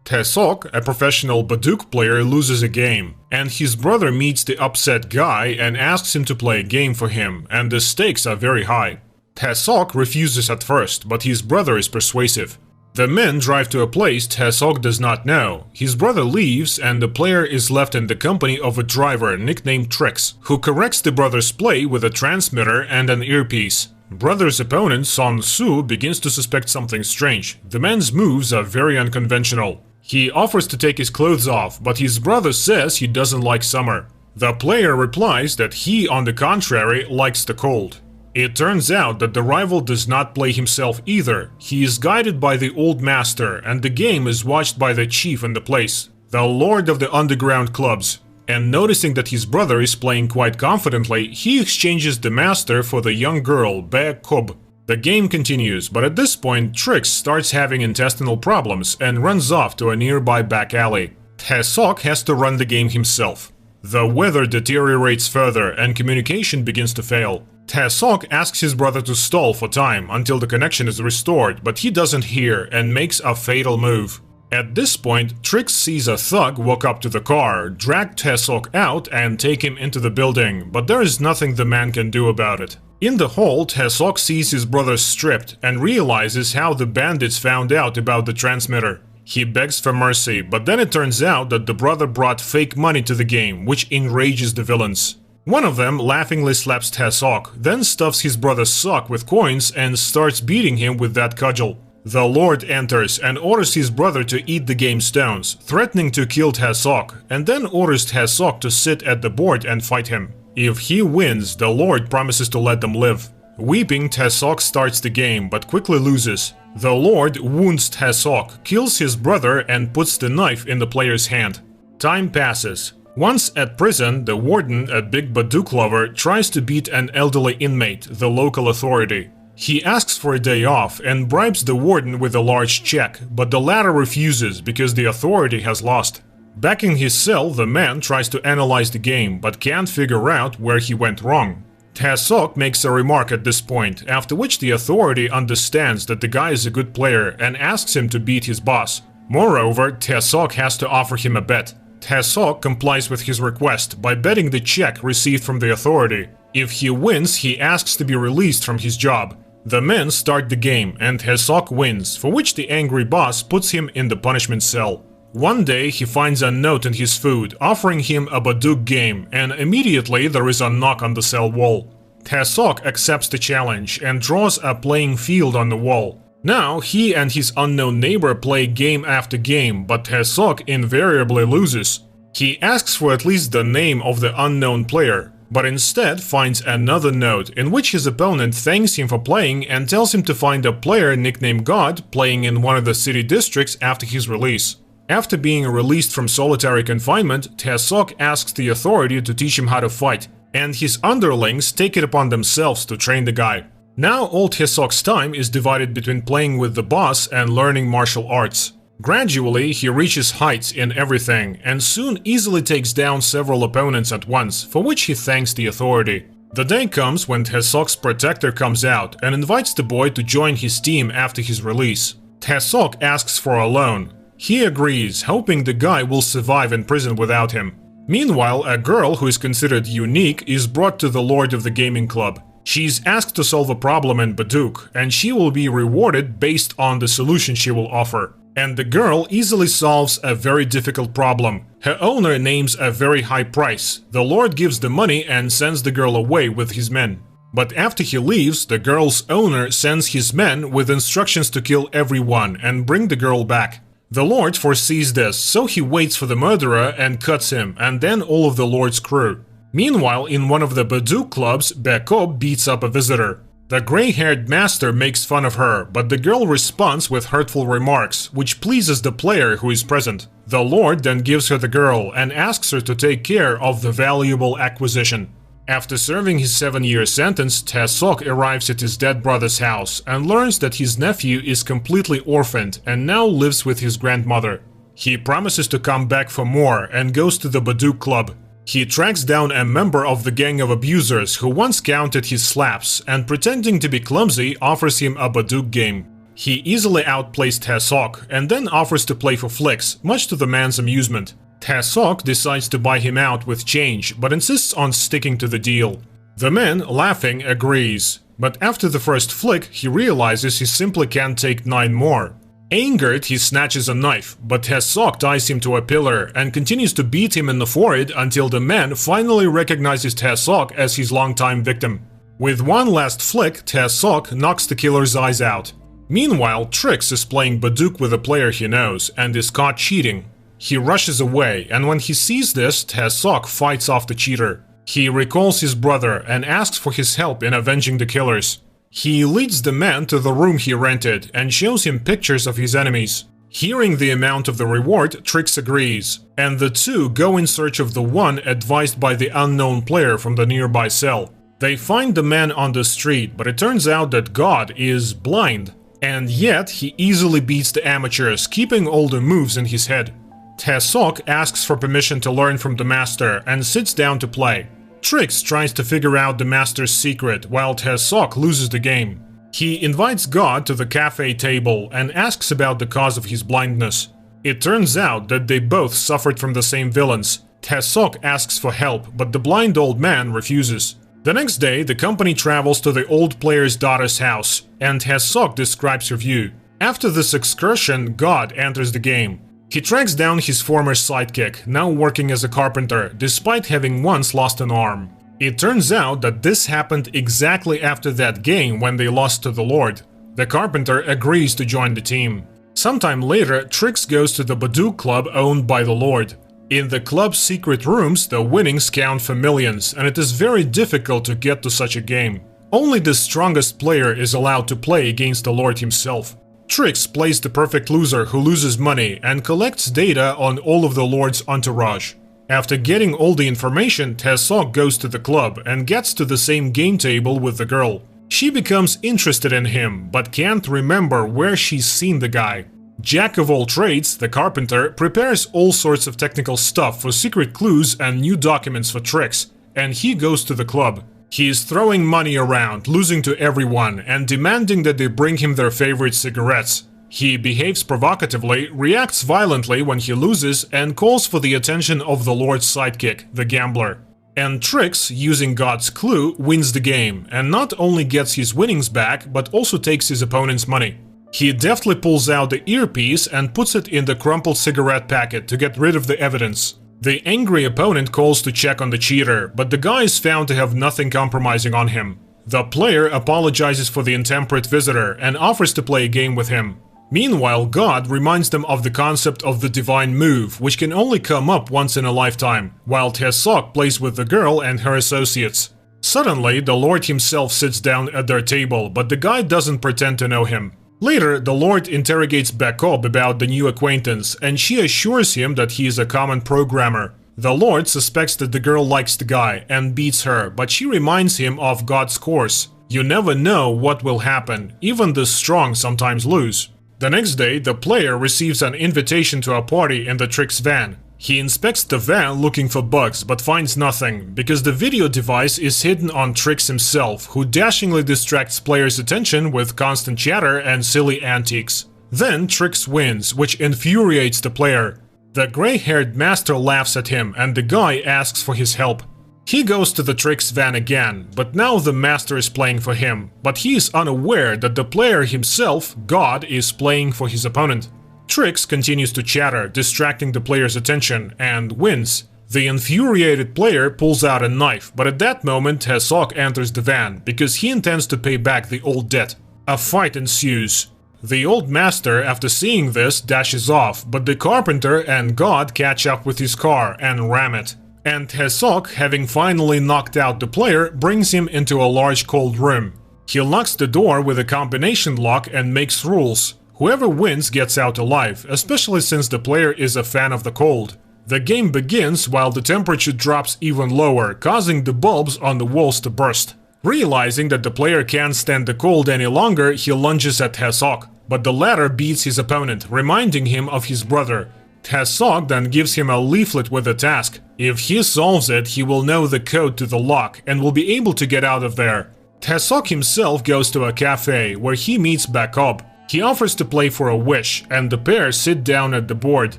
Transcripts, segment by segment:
Taesok, a professional Baduk player, loses a game, and his brother meets the upset guy and asks him to play a game for him, and the stakes are very high. Taesok refuses at first, but his brother is persuasive. The men drive to a place Taesok does not know. His brother leaves, and the player is left in the company of a driver nicknamed Trix, who corrects the brother's play with a transmitter and an earpiece. Brother's opponent, Son Su, begins to suspect something strange. The man's moves are very unconventional. He offers to take his clothes off, but his brother says he doesn't like summer. The player replies that he, on the contrary, likes the cold. It turns out that the rival does not play himself either. He is guided by the old master, and the game is watched by the chief in the place, the lord of the underground clubs. And noticing that his brother is playing quite confidently, he exchanges the master for the young girl, Bae Kob. The game continues, but at this point Trix starts having intestinal problems and runs off to a nearby back alley. Taesok has to run the game himself. The weather deteriorates further and communication begins to fail. Taesok asks his brother to stall for time until the connection is restored, but he doesn't hear and makes a fatal move. At this point, Trix sees a thug walk up to the car, drag Taesok out and take him into the building, but there is nothing the man can do about it. In the hall, Taesok sees his brother stripped and realizes how the bandits found out about the transmitter. He begs for mercy, but then it turns out that the brother brought fake money to the game, which enrages the villains. One of them laughingly slaps Taesok, then stuffs his brother's sock with coins and starts beating him with that cudgel. The Lord enters and orders his brother to eat the game stones, threatening to kill Taesok, and then orders Taesok to sit at the board and fight him. If he wins, the Lord promises to let them live. Weeping, Taesok starts the game, but quickly loses. The Lord wounds Taesok, kills his brother and puts the knife in the player's hand. Time passes. Once at prison, the warden, a big Baduk lover, tries to beat an elderly inmate, the local authority. He asks for a day off and bribes the warden with a large check, but the latter refuses because the authority has lost. Back in his cell, the man tries to analyze the game, but can't figure out where he went wrong. Taesok makes a remark at this point, after which the authority understands that the guy is a good player and asks him to beat his boss. Moreover, Taesok has to offer him a bet. Taesok complies with his request by betting the check received from the authority. If he wins, he asks to be released from his job. The men start the game and Taesok wins, for which the angry boss puts him in the punishment cell. One day he finds a note in his food offering him a Baduk game, and immediately there is a knock on the cell wall. Taesok accepts the challenge and draws a playing field on the wall. Now he and his unknown neighbor play game after game, but Taesok invariably loses. He asks for at least the name of the unknown player, but instead finds another note in which his opponent thanks him for playing and tells him to find a player nicknamed God playing in one of the city districts after his release. After being released from solitary confinement, Taesok asks the authority to teach him how to fight, and his underlings take it upon themselves to train the guy. Now all Taesok's time is divided between playing with the boss and learning martial arts. Gradually, he reaches heights in everything, and soon easily takes down several opponents at once, for which he thanks the authority. The day comes when Taesok's protector comes out and invites the boy to join his team after his release. Taesok asks for a loan. He agrees, hoping the guy will survive in prison without him. Meanwhile, a girl who is considered unique is brought to the lord of the gaming club. She is asked to solve a problem in Baduk, and she will be rewarded based on the solution she will offer. And the girl easily solves a very difficult problem. Her owner names a very high price. The lord gives the money and sends the girl away with his men. But after he leaves, the girl's owner sends his men with instructions to kill everyone and bring the girl back. The lord foresees this, so he waits for the murderer and cuts him, and then all of the lord's crew. Meanwhile, in one of the Baduk clubs, Bae Kob beats up a visitor. The gray-haired master makes fun of her, but the girl responds with hurtful remarks, which pleases the player who is present. The lord then gives her the girl and asks her to take care of the valuable acquisition. After serving his 7-year sentence, Taesok arrives at his dead brother's house and learns that his nephew is completely orphaned and now lives with his grandmother. He promises to come back for more and goes to the Baduk club. He tracks down a member of the gang of abusers who once counted his slaps and, pretending to be clumsy, offers him a Baduk game. He easily outplays Tae-sok and then offers to play for flicks, much to the man's amusement. Tae-sok decides to buy him out with change, but insists on sticking to the deal. The man, laughing, agrees, but after the first flick, he realizes he simply can't take 9 more. Angered, he snatches a knife, but Tae-sok ties him to a pillar and continues to beat him in the forehead until the man finally recognizes Tae-sok as his longtime victim. With one last flick, Tae-sok knocks the killer's eyes out. Meanwhile, Trix is playing Baduk with a player he knows and is caught cheating. He rushes away, and when he sees this, Tae-sok fights off the cheater. He recalls his brother and asks for his help in avenging the killers. He leads the man to the room he rented and shows him pictures of his enemies. Hearing the amount of the reward, Trix agrees, and the two go in search of the one advised by the unknown player from the nearby cell. They find the man on the street, but it turns out that God is blind, and yet he easily beats the amateurs, keeping all the moves in his head. Tae-sok asks for permission to learn from the master and sits down to play. Trix tries to figure out the master's secret, while Tae-sok loses the game. He invites God to the cafe table and asks about the cause of his blindness. It turns out that they both suffered from the same villains. Tae-sok asks for help, but the blind old man refuses. The next day, the company travels to the old player's daughter's house, and Tae-sok describes her view. After this excursion, God enters the game. He tracks down his former sidekick, now working as a carpenter, despite having once lost an arm. It turns out that this happened exactly after that game when they lost to the Lord. The carpenter agrees to join the team. Sometime later, Trix goes to the Baduk club owned by the Lord. In the club's secret rooms, the winnings count for millions, and it is very difficult to get to such a game. Only the strongest player is allowed to play against the Lord himself. Trix plays the perfect loser who loses money and collects data on all of the Lord's entourage. After getting all the information, Tae-sok goes to the club and gets to the same game table with the girl. She becomes interested in him, but can't remember where she's seen the guy. Jack of all trades, the carpenter prepares all sorts of technical stuff for secret clues and new documents for Trix, and he goes to the club. He is throwing money around, losing to everyone, and demanding that they bring him their favorite cigarettes. He behaves provocatively, reacts violently when he loses, and calls for the attention of the Lord's sidekick, the gambler. And Trix, using God's clue, wins the game, and not only gets his winnings back, but also takes his opponent's money. He deftly pulls out the earpiece and puts it in the crumpled cigarette packet to get rid of the evidence. The angry opponent calls to check on the cheater, but the guy is found to have nothing compromising on him. The player apologizes for the intemperate visitor and offers to play a game with him. Meanwhile, God reminds them of the concept of the divine move, which can only come up once in a lifetime, while Tae-sok plays with the girl and her associates. Suddenly, the Lord himself sits down at their table, but the guy doesn't pretend to know him. Later, the Lord interrogates Bakob about the new acquaintance, and she assures him that he is a common programmer. The Lord suspects that the girl likes the guy and beats her, but she reminds him of God's course. You never know what will happen, even the strong sometimes lose. The next day, the player receives an invitation to a party in the Trix van. He inspects the van looking for bugs, but finds nothing, because the video device is hidden on Trix himself, who dashingly distracts players' attention with constant chatter and silly antics. Then Trix wins, which infuriates the player. The gray-haired master laughs at him, and the guy asks for his help. He goes to the Trix van again, but now the master is playing for him, but he is unaware that the player himself, God, is playing for his opponent. Trix continues to chatter, distracting the player's attention, and wins. The infuriated player pulls out a knife, but at that moment Tae-sok enters the van, because he intends to pay back the old debt. A fight ensues. The old master, after seeing this, dashes off, but the carpenter and God catch up with his car and ram it. And Tae-sok, having finally knocked out the player, brings him into a large cold room. He locks the door with a combination lock and makes rules. Whoever wins gets out alive, especially since the player is a fan of the cold. The game begins while the temperature drops even lower, causing the bulbs on the walls to burst. Realizing that the player can't stand the cold any longer, he lunges at Tae-sok, but the latter beats his opponent, reminding him of his brother. Tae-sok then gives him a leaflet with a task. If he solves it, he will know the code to the lock and will be able to get out of there. Tae-sok himself goes to a cafe, where he meets Bakob. He offers to play for a wish, and the pair sit down at the board.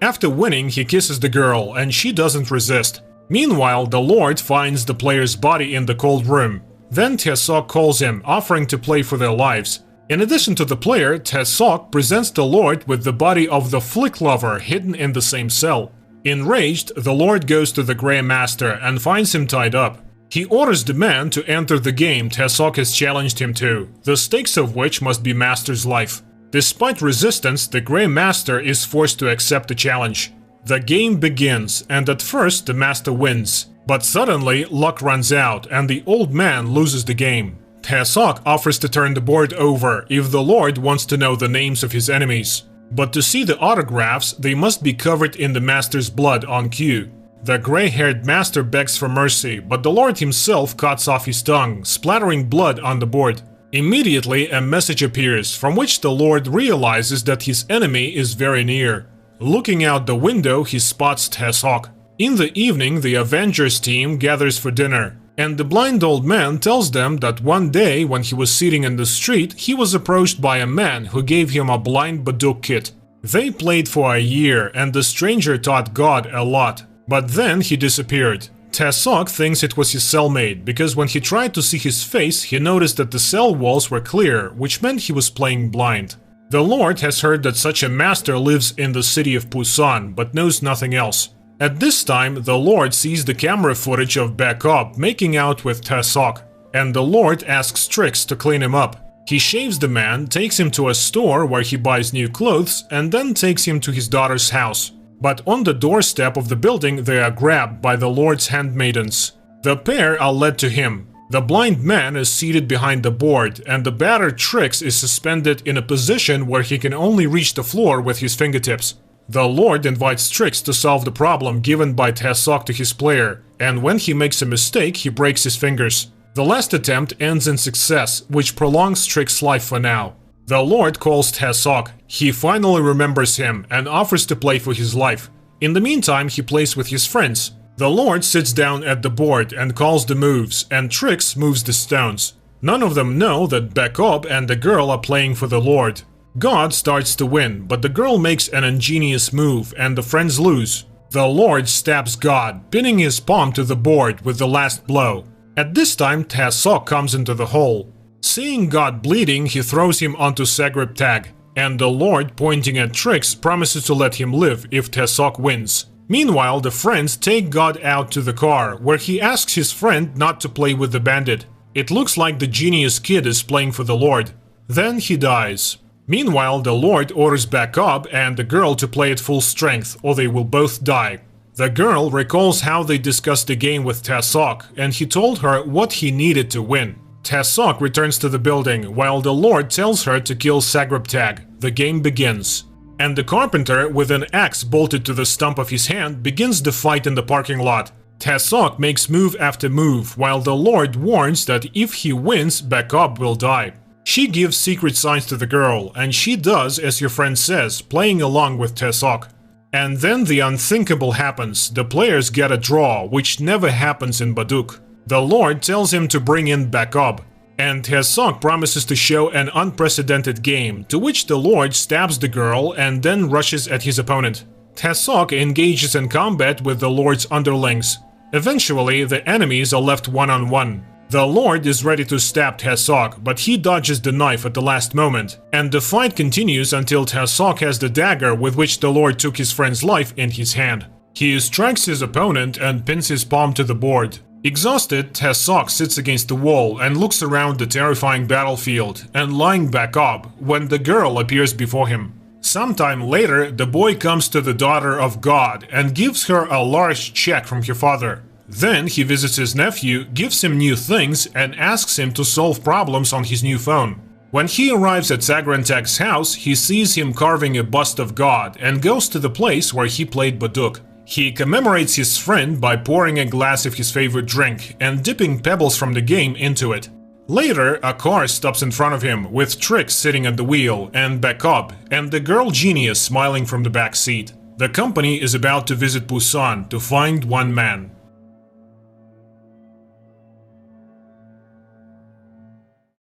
After winning, he kisses the girl, and she doesn't resist. Meanwhile, the Lord finds the player's body in the cold room. Then Tesok calls him, offering to play for their lives. In addition to the player, Tesok presents the Lord with the body of the Flick lover hidden in the same cell. Enraged, the Lord goes to the Grey Master and finds him tied up. He orders the man to enter the game Tesok has challenged him to, the stakes of which must be Master's life. Despite resistance, the Grey Master is forced to accept the challenge. The game begins, and at first the Master wins. But suddenly, luck runs out, and the old man loses the game. Tesok offers to turn the board over if the Lord wants to know the names of his enemies. But to see the autographs, they must be covered in the Master's blood on cue. The gray-haired Master begs for mercy, but the Lord himself cuts off his tongue, splattering blood on the board. Immediately, a message appears, from which the Lord realizes that his enemy is very near. Looking out the window, he spots Tesok. In the evening, the Avengers team gathers for dinner, and the blind old man tells them that one day, when he was sitting in the street, he was approached by a man who gave him a blind Baduk kit. They played for a year, and the stranger taught God a lot. But then he disappeared. Tesok thinks it was his cellmate, because when he tried to see his face, he noticed that the cell walls were clear, which meant he was playing blind. The Lord has heard that such a master lives in the city of Busan, but knows nothing else. At this time, the Lord sees the camera footage of Bacob making out with Tesok, and the Lord asks Trix to clean him up. He shaves the man, takes him to a store where he buys new clothes, and then takes him to his daughter's house. But on the doorstep of the building, they are grabbed by the Lord's handmaidens. The pair are led to him. The blind man is seated behind the board, and the battered Trix is suspended in a position where he can only reach the floor with his fingertips. The Lord invites Trix to solve the problem given by Tesok to his player, and when he makes a mistake, he breaks his fingers. The last attempt ends in success, which prolongs Trix's life for now. The Lord calls Tesok. He finally remembers him and offers to play for his life. In the meantime, he plays with his friends. The Lord sits down at the board and calls the moves, and Trix moves the stones. None of them know that Bacob and the girl are playing for the Lord. God starts to win, but the girl makes an ingenious move, and the friends lose. The Lord stabs God, pinning his palm to the board with the last blow. At this time, Tesok comes into the hole. Seeing God bleeding, he throws him onto Sagrib Tag, and the Lord, pointing at Trix, promises to let him live if Tesok wins. Meanwhile, the friends take God out to the car, where he asks his friend not to play with the bandit. It looks like the genius kid is playing for the Lord. Then he dies. Meanwhile, the Lord orders Bacob and the girl to play at full strength, or they will both die. The girl recalls how they discussed the game with Tesok, and he told her what he needed to win. Tesok returns to the building, while the Lord tells her to kill Sagrib Tag. The game begins. And the carpenter, with an axe bolted to the stump of his hand, begins the fight in the parking lot. Tesok makes move after move, while the Lord warns that if he wins, Bacob will die. She gives secret signs to the girl, and she does as your friend says, playing along with Tesok. And then the unthinkable happens. The players get a draw, which never happens in Baduk. The Lord tells him to bring in Bacob, and Tesok promises to show an unprecedented game, to which the Lord stabs the girl and then rushes at his opponent. Tesok engages in combat with the Lord's underlings. Eventually, the enemies are left one-on-one. The Lord is ready to stab Tesok, but he dodges the knife at the last moment, and the fight continues until Tesok has the dagger with which the Lord took his friend's life in his hand. He strikes his opponent and pins his palm to the board. Exhausted, Tesok sits against the wall and looks around the terrifying battlefield, and lying back up when the girl appears before him. Sometime later, the boy comes to the daughter of God and gives her a large check from her father. Then he visits his nephew, gives him new things, and asks him to solve problems on his new phone. When he arrives at Sagrantag's house, he sees him carving a bust of God and goes to the place where he played Baduk. He commemorates his friend by pouring a glass of his favorite drink and dipping pebbles from the game into it. Later, a car stops in front of him, with Trix sitting at the wheel and Bacob, and the girl genius smiling from the back seat. The company is about to visit Busan to find one man.